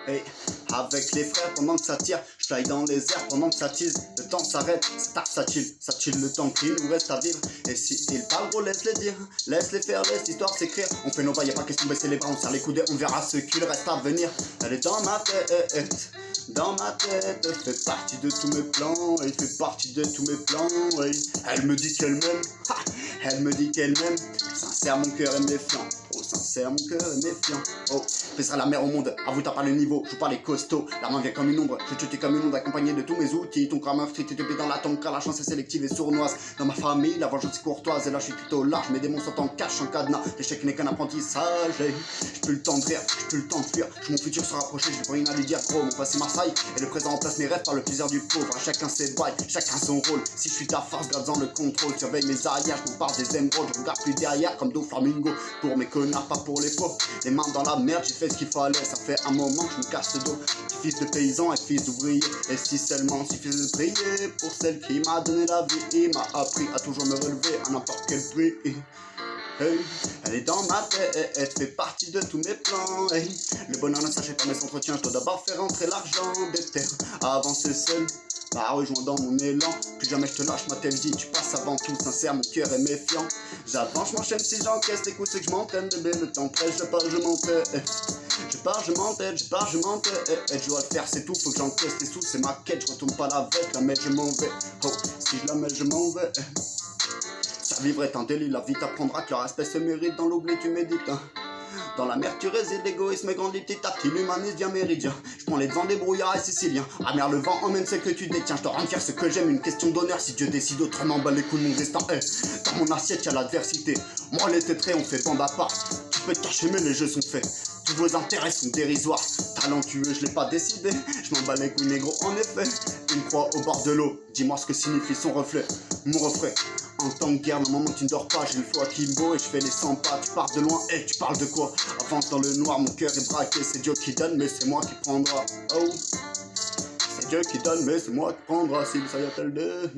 Hey, avec les frères pendant que ça tire, je fly dans les airs pendant que ça tease. Le temps s'arrête, c'est versatile, ça tire le temps qu'il nous reste à vivre. Et si ils parlent gros, laisse-les dire, laisse-les faire, laisse l'histoire s'écrire. On fait nos pas, y'a pas question de baisser les bras, on serre les coudes et on verra ce qu'il reste à venir. Elle est dans ma tête, fait partie de tous mes plans, elle fait partie de tous mes plans. Ouais. Elle me dit qu'elle m'aime, elle me dit qu'elle m'aime. Sincère, mon cœur est méfiant. Oh, sincère, mon cœur est méfiant. Oh, pèsera la mer au monde, avoue t'as pas le niveau, joue pas les costauds. La main vient comme une ombre, je te comme une onde accompagné de tous mes outils. Ton crâne street est topé dans la tombe car la chance est sélective et sournoise. Dans ma famille, la vengeance est courtoise et là je suis plutôt large. Mes démons sont en cache, en cadenas. L'échec n'est qu'un apprentissage. J'ai plus le temps de rire, j'ai plus le temps de fuir. Mon futur sera approché, j'ai plus rien à lui dire gros. Mon passé Marseille et le présent remplace mes rêves par le plaisir du pauvre. Chacun ses bails, chacun son rôle. Si je suis ta force, garde-en le contrôle. Surveille mes arrières, je m'en parle des émeraudes. Je regarde plus derrière comme Do Flamingo. Pour mes connards, pas pour les faux. Les mains dans la merde, j'ai fait ce qu'il fallait. Ça fait un moment que je me casse le dos. Fils de paysan et fils d'ouvrier. Et si seulement suffisait de prier pour celle qui m'a donné la vie. Il m'a appris à toujours me relever à n'importe quel prix. Hey, elle est dans ma tête, elle fait partie de tous mes plans. Hey, le bonheur ne s'achète pas mes entretiens. Je dois d'abord faire rentrer l'argent des terres. Avancer seul, bah rejoins dans mon élan. Plus jamais je te lâche ma telle vie. Tu passes avant tout, sincère, mon cœur est méfiant. J'avance, je m'enchaîne si j'encaisse les coups, c'est que je m'entraîne, bébé. Le temps presse, je pars, je m'entête. Je pars, je m'entête, je pars, je m'entête. Je dois le faire, c'est tout, faut que j'encaisse les sous. C'est ma quête, je retourne pas la veste. La mets, je m'en vais. Oh, si je la mets, je m'en vais. Vivre est un délit, la vie t'apprendra que leur espèce se mérite. Dans l'oubli tu médites, hein. Dans la mer tu résides, l'égoïsme grandit petit à petit, l'humanisme vient méridien. Je prends les devants des brouillards et siciliens. Ah merde, le vent emmène ce que tu détiens. Je dois rendre fier ce que j'aime, une question d'honneur. Si Dieu décide autrement, bah les coups de mon destin. Dans mon assiette y'a l'adversité. Moi les tétrés on fait bande à part. Tu peux te cacher mais les jeux sont faits. Tous vos intérêts sont dérisoires. Talentueux, je l'ai pas décidé. Je m'en bats les couilles négro en effet. Une croix au bord de l'eau. Dis-moi ce que signifie son reflet. Mon refrain. En temps de guerre, dans le moment tu ne dors pas, j'ai le flow Kimbo et je fais les 100 pas. Tu pars de loin, et tu parles de quoi? Avance dans le noir, mon cœur est braqué. C'est Dieu qui donne, mais c'est moi qui prendra. Oh, c'est Dieu qui donne, mais c'est moi qui prendra. Si ça y a-t-elle de...